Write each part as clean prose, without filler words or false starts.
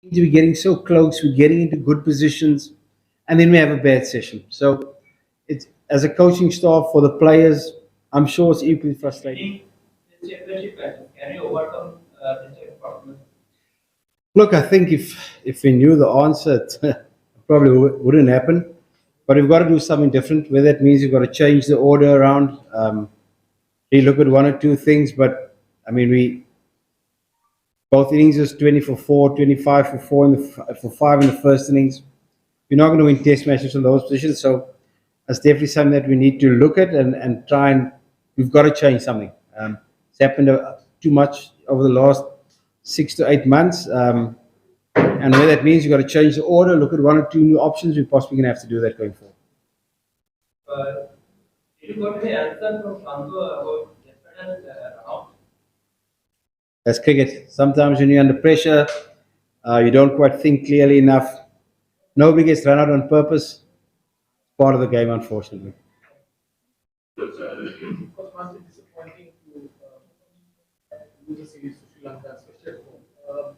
We're getting so close, we're getting into good positions, and then we have a bad session. So it's as a coaching staff for the players, I'm sure it's equally frustrating. Can you overcome this problem? Look, I think if we knew the answer, it probably wouldn't happen. But we've got to do something different. Whether that means we've got to change the order around, relook at one or two things. But I mean, we both innings is 20 for 4, 25 for 4 in for 5 in the first innings. We're not going to win test matches in those positions. So that's definitely something that we need to look at and try and we've got to change something. It's happened too much over the last 6 to 8 months. And where that means you've got to change the order, look at one or two new options, we're possibly going to have to do that going forward. Did you got the answer from Santo about yesterday's round? That's cricket. Sometimes when you're under pressure, you don't quite think clearly enough. Nobody gets run out on purpose. Part of the game, unfortunately. It was much disappointing to lose the series to Sri Lanka, especially at home.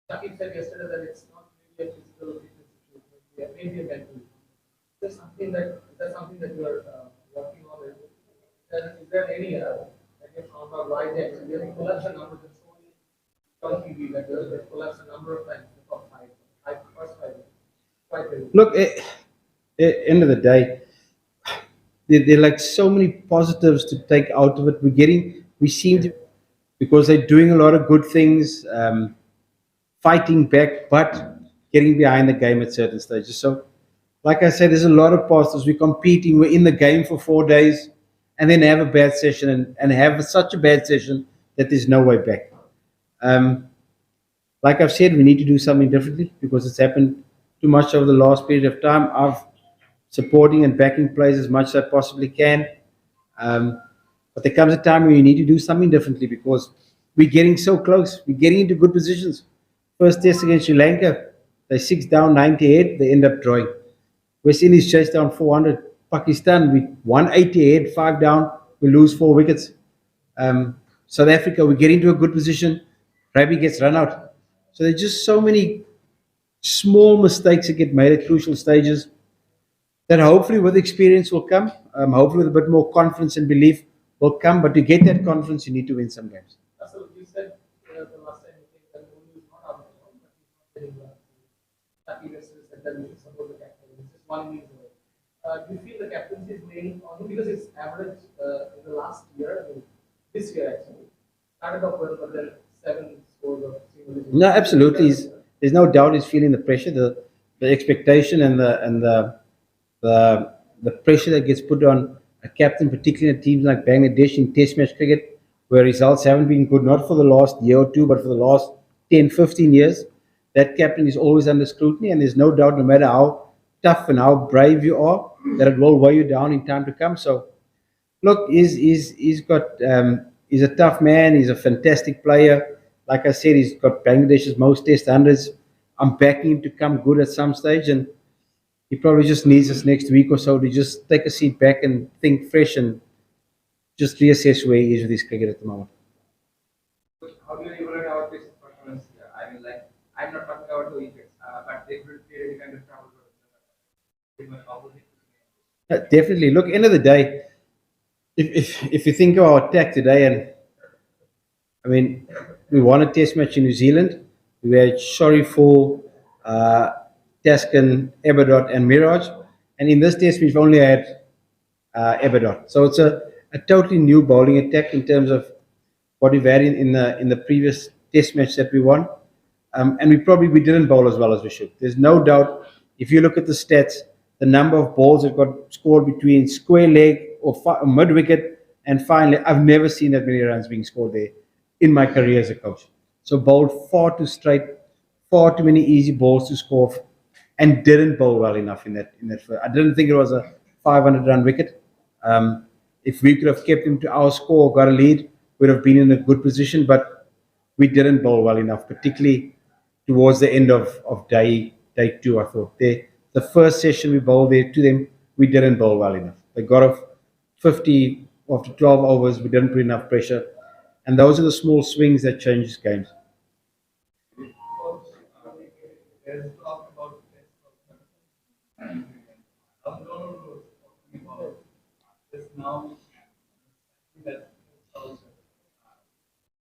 Shakib said yesterday that it's not really a physical fitness situation, maybe a mental. Is there something that you are working on? Is there any that you found out why they actually collapsed the numbers on TV that they collapsed a number of times in the top first five. Quite well. Look, end of the day, there are like so many positives to take out of it. We seem to, because they're doing a lot of good things, fighting back, but getting behind the game at certain stages. So, like I said, there's a lot of positives. We're competing, we're in the game for 4 days, and then have a bad session and have such a bad session that there's no way back. Like I've said, we need to do something differently because it's happened too much over the last period of time. I've supporting and backing players as much as I possibly can. But there comes a time where you need to do something differently because we're getting so close. We're getting into good positions. First test against Sri Lanka, they're 6 down, 98. They end up drawing. West Indies chased down 400. Pakistan, we 188, 5 down. We lose 4 wickets. South Africa, we get into a good position. Ravi gets run out. So there's just so many small mistakes that get made at crucial stages that hopefully with experience will come. Hopefully with a bit more confidence and belief will come. But to get that confidence, you need to win some games. So you said the last time you think that Dhoni is not out of form, but he's not getting well. Shakib yesterday said that we should support the captain. This is 1 innings away. Do you feel the captaincy is weighing on him because his average in the last year, this year actually, started off well, but then 7 scores of single digits. No, absolutely. There's no doubt he's feeling the pressure, the expectation, and the pressure that gets put on a captain, particularly in teams like Bangladesh in Test match cricket, where results haven't been good, not for the last year or two, but for the last 10, 15 years. That captain is always under scrutiny, and there's no doubt, no matter how tough and how brave you are, that it will weigh you down in time to come. So, look, he's a tough man. He's a fantastic player. Like I said, he's got Bangladesh's most test hundreds. I'm backing him to come good at some stage, and he probably just needs this next week or so to just take a seat back and think fresh and just reassess where he is with his cricket at the moment. How do you evaluate our pace performance here? I mean, like, I'm not talking about the wickets, but they will create any kind of trouble for pretty much opposite. Definitely. Look, end of the day, if you think of our attack today, and I mean, we won a test match in New Zealand. We had Shariful, Taskin, Eberdot, and Mirage. And in this test, we've only had Eberdot. So it's a totally new bowling attack in terms of what we've had in the previous test match that we won. And we didn't bowl as well as we should. There's no doubt. If you look at the stats, the number of balls that got scored between square leg or mid wicket and finally, I've never seen that many runs being scored there in my career as a coach. So bowled far too straight, far too many easy balls to score, and didn't bowl well enough in that. I didn't think it was a 500-run wicket. If we could have kept him to our score, got a lead, we'd have been in a good position. But we didn't bowl well enough, particularly towards the end of day two. I thought the first session we bowled there to them, we didn't bowl well enough. They got off 50 after 12 overs. We didn't put enough pressure, and those are the small swings that change games. there's talk about this. I'm not talking about this now. That also.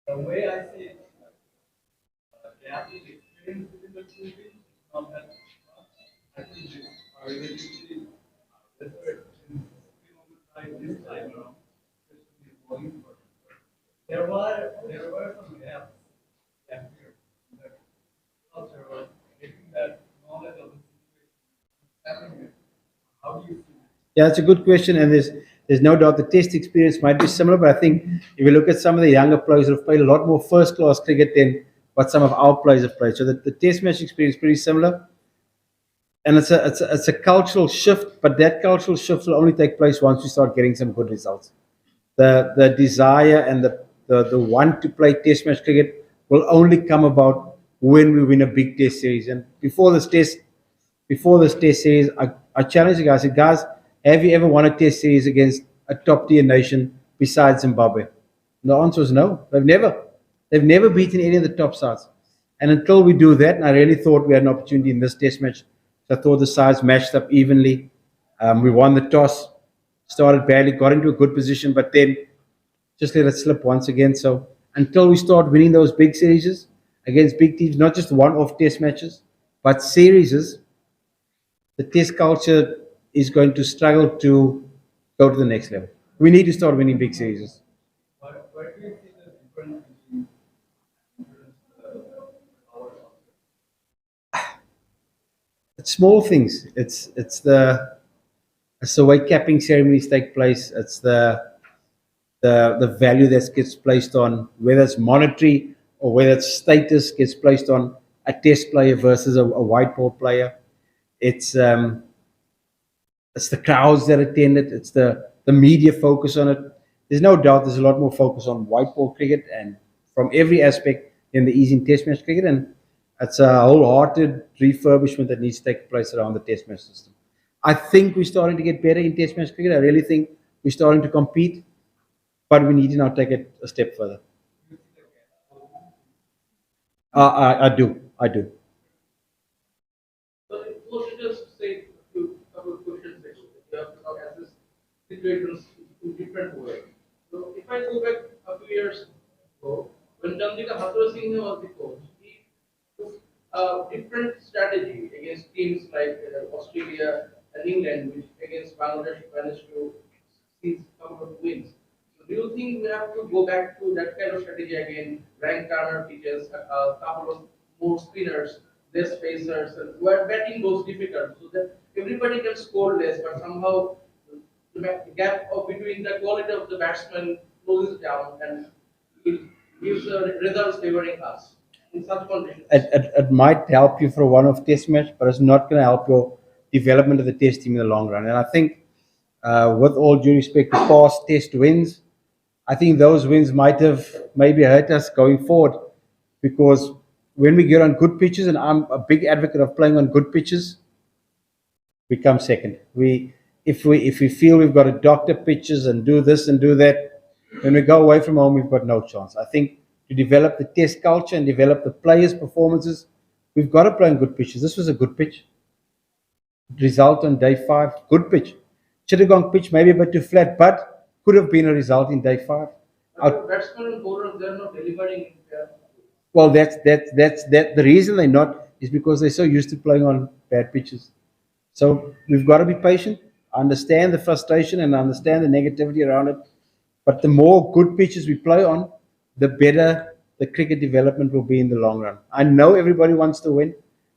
The way I see it, the athlete experience within the two teams is not that much. I think this are relatively better in this time around, especially bowling. There were some gaps that here that culture was getting that knowledge of the situation happening. How do you see it? Yeah, it's a good question, and there's no doubt the test experience might be similar, but I think if you look at some of the younger players who have played a lot more first class cricket than what some of our players have played. So the test match experience is pretty similar. And it's a cultural shift, but that cultural shift will only take place once we start getting some good results. The desire and the want to play test match cricket will only come about when we win a big test series. And before this test series, I challenged the guys. I said, guys, have you ever won a test series against a top tier nation besides Zimbabwe? And the answer was no. They've never beaten any of the top sides. And until we do that, and I really thought we had an opportunity in this test match. So I thought the sides matched up evenly. We won the toss, started badly, got into a good position, but then just let it slip once again. So until we start winning those big series against big teams, not just one-off test matches, but series, the test culture is going to struggle to go to the next level. We need to start winning big series. Where do you see the difference between our It's small things. It's the way capping ceremonies take place. It's the value that gets placed on whether it's monetary or whether it's status gets placed on a test player versus a white ball player. It's um, it's the crowds that attend it. It's the media focus on it. There's no doubt there's a lot more focus on white ball cricket and from every aspect than the easy in test match cricket. And it's a wholehearted refurbishment that needs to take place around the test match system. I think we're starting to get better in test match cricket. I really think we're starting to compete, but we need to now take it a step further. I do. I do. So let's just say a couple of questions that you have to now assess situations in different ways. So if I go back a few years ago, when Chandrika Hathura Singh was the coach, he took a different strategy against teams like Australia and England, which against Bangladesh managed to seize a couple of wins. So do you think we have to go back to that kind of strategy again? Rank Turner teaches a couple of more spinners, less pacers, and where batting goes difficult, so that everybody can score less, but somehow the gap between the quality of the batsman closes down and it gives results favoring us in such conditions. It might help you for a one-off test match, but it's not going to help your development of the test team in the long run. And I think, with all due respect to past test wins, I think those wins might have maybe hurt us going forward because when we get on good pitches, and I'm a big advocate of playing on good pitches, we come second. If we feel we've got to doctor pitches and do this and do that, when we go away from home, we've got no chance. I think to develop the test culture and develop the players' performances, we've got to play on good pitches. This was a good pitch. Result on day 5, good pitch. Chittagong pitch maybe a bit too flat, but could have been a result in day 5. But batsmen and bowlers, they're not delivering in their Well, that's the reason they're not is because they're so used to playing on bad pitches. So we've got to be patient, understand the frustration and understand the negativity around it. But the more good pitches we play on, the better the cricket development will be in the long run. I know everybody wants to win.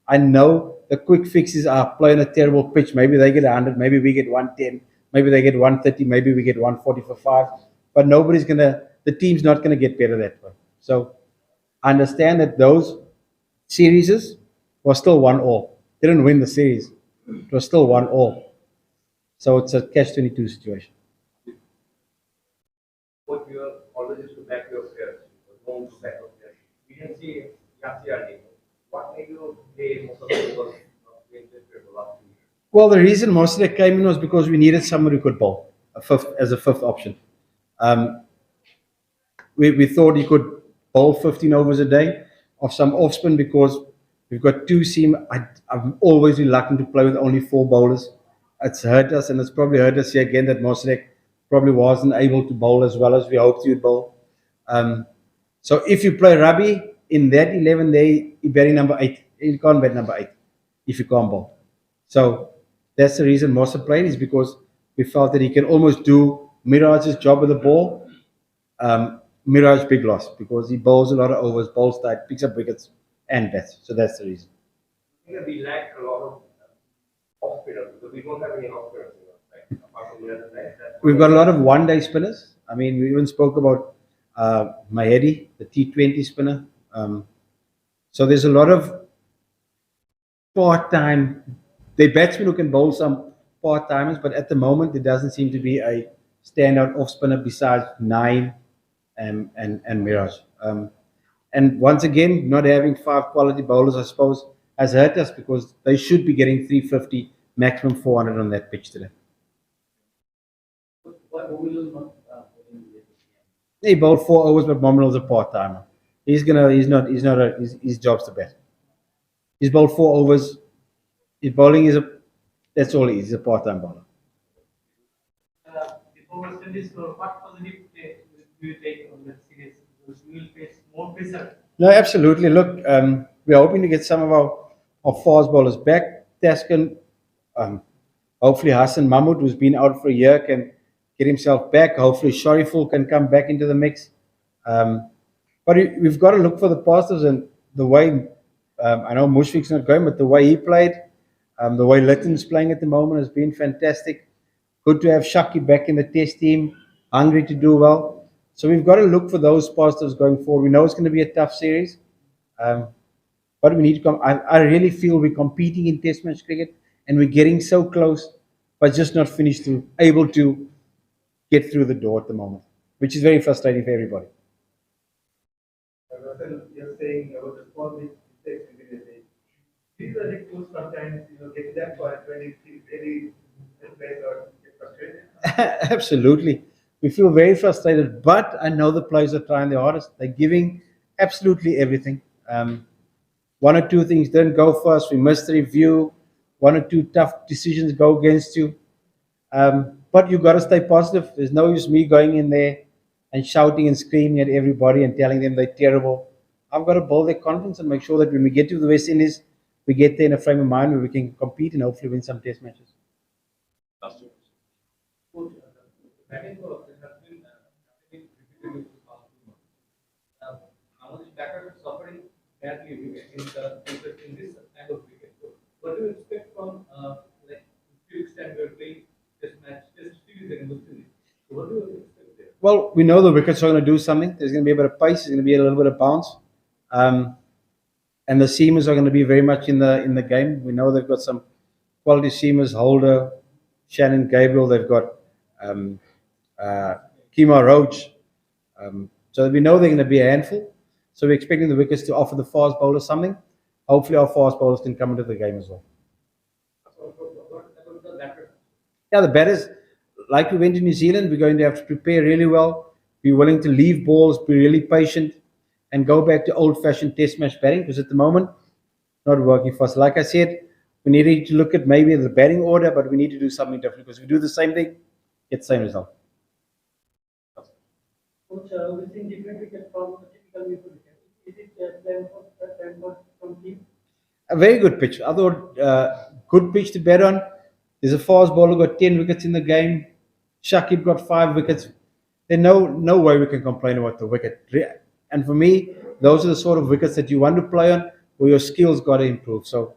I know the quick fixes are playing a terrible pitch. Maybe they get 100, maybe we get 110, maybe they get 130, maybe we get 140 for 5. But the team's not going to get better that way. So understand that those series were still 1-all. Didn't win the series. It was still 1-all. So it's a catch-22 situation. What you are always used to back your players, home to back your players. We didn't see Yasi earning. What made you play most of the people playing this for the last 2 years? Well, the reason most of that came in was because we needed someone who could bowl as a fifth option. Um, we thought he could bowl 15 overs a day of some off spin because We've got two seam. I'm always reluctant to play with only four bowlers. It's hurt us, and it's probably hurt us here again that Mossadegh probably wasn't able to bowl as well as we hoped he would bowl. Um, so if you play Rabi in that 11, you're batting number 8. You can't bat number 8 if you can't bowl. So that's the reason Mossa played, is because we felt that he can almost do Miraj's job with the ball. Miraj, big loss because he bowls a lot of overs, bowls tight, picks up wickets and bats. So that's the reason. I think we lack a lot of off spinners because we don't have any off spinners, apart from the other side. We've got a lot of one-day spinners. I mean, we even spoke about Mahedi, the T20 spinner. So there's a lot of part-time. They batsmen who can bowl some part-timers, but at the moment there doesn't seem to be a standout off spinner besides Naim and Miraj. And once again, not having 5 quality bowlers, I suppose, has hurt us because they should be getting 350, maximum 400 on that pitch today. Why Domingo is not bowling late? He bowled 4 overs, but Mominal's a part-timer. He's not his job's to bat. He's bowled 4 overs. His bowling that's all he is. He's a part-time bowler. Before West Indies, what positive play do you take on that series? Because we will face more pressure. No, absolutely. Look, we're hoping to get some of our fast bowlers back. Taskin, hopefully Hassan Mahmood, who's been out for a year, can get himself back. Hopefully Shariful can come back into the mix. But we've got to look for the positives, and the way, I know Mushfiq's not going, but the way he played, the way Liton's playing at the moment has been fantastic. Good to have Shaki back in the test team, hungry to do well. So we've got to look for those positives going forward. We know it's going to be a tough series, but we need to come. I really feel we're competing in test match cricket, and we're getting so close, but just not able to get through the door at the moment, which is very frustrating for everybody. Russell, you're saying about the small mistakes in the day. These are the tools sometimes, get that point when it feels really helpless or get frustrated. Absolutely. We feel very frustrated, but I know the players are trying their hardest. They're giving absolutely everything. One or two things didn't go for us. We missed the review. One or two tough decisions go against you. But you've got to stay positive. There's no use me going in there and shouting and screaming at everybody and telling them they're terrible. I've got to build their confidence and make sure that when we get to the West Indies, we get there in a frame of mind where we can compete and hopefully win some test matches. Coach, the batting for has been happening repeatedly for the past 2 months. Now the batter is suffering badly in this kind of cricket. So what do you expect from like 2 weeks time we are playing test series against West Indies? So what do you expect there? Well, we know the wickets are going to do something. There's going to be a bit of pace. There's going to be a little bit of bounce. And the seamers are going to be very much in the game. We know they've got some quality seamers, Holder, Shannon Gabriel. They've got Kemar Roach. So we know they're going to be a handful. So we're expecting the wickets to offer the fast bowlers something. Hopefully our fast bowlers can come into the game as well. So what about the batter? Yeah, the batters, like we went to New Zealand, we're going to have to prepare really well, be willing to leave balls, be really patient, and go back to old-fashioned test match batting, because at the moment, not working for us. Like I said, we need to look at maybe the batting order, but we need to do something different, because if we do the same thing, get the same result. Coach, we've seen different wickets from a typical Wipro wicket. Is it plan from team? A very good pitch. I thought good pitch to bet on. There's a fast bowler got 10 wickets in the game. Shakib got 5 wickets. There's no way we can complain about the wicket. And for me, those are the sort of wickets that you want to play on, where your skills got to improve. So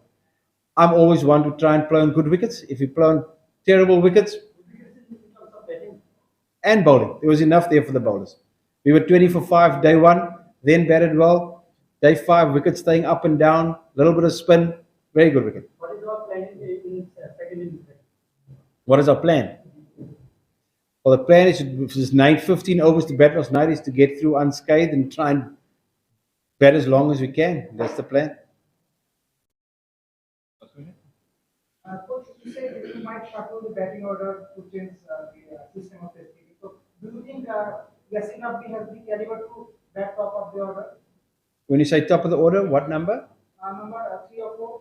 I'm always one to try and play on good wickets. If you play on terrible wickets and bowling, there was enough there for the bowlers. We were 20 for 5 day 1, then batted well. Day 5, wickets staying up and down, a little bit of spin, very good wicket. What is our plan in second innings? What is our plan? Well, the plan is, if it's 15 overs to bat last night, is to get through unscathed and try and bat as long as we can. That's the plan. Coach, you said you might shuffle the batting order to change the system of Test cricket. So, do you think Yasin Abdi has the caliber to bat top of the order? When you say top of the order, what number? number 3 or 4?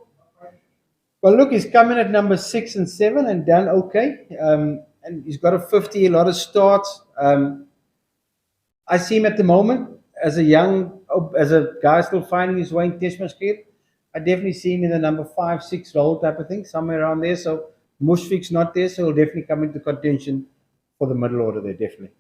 Well, look, he's coming at number 6 and 7 and done okay. And he's got a 50, a lot of starts. I see him at the moment as as a guy still finding his way in Test match cricket. I definitely see him in the number 5, 6 role type of thing, somewhere around there. So Mushfiq's not there, so he'll definitely come into contention for the middle order there, definitely.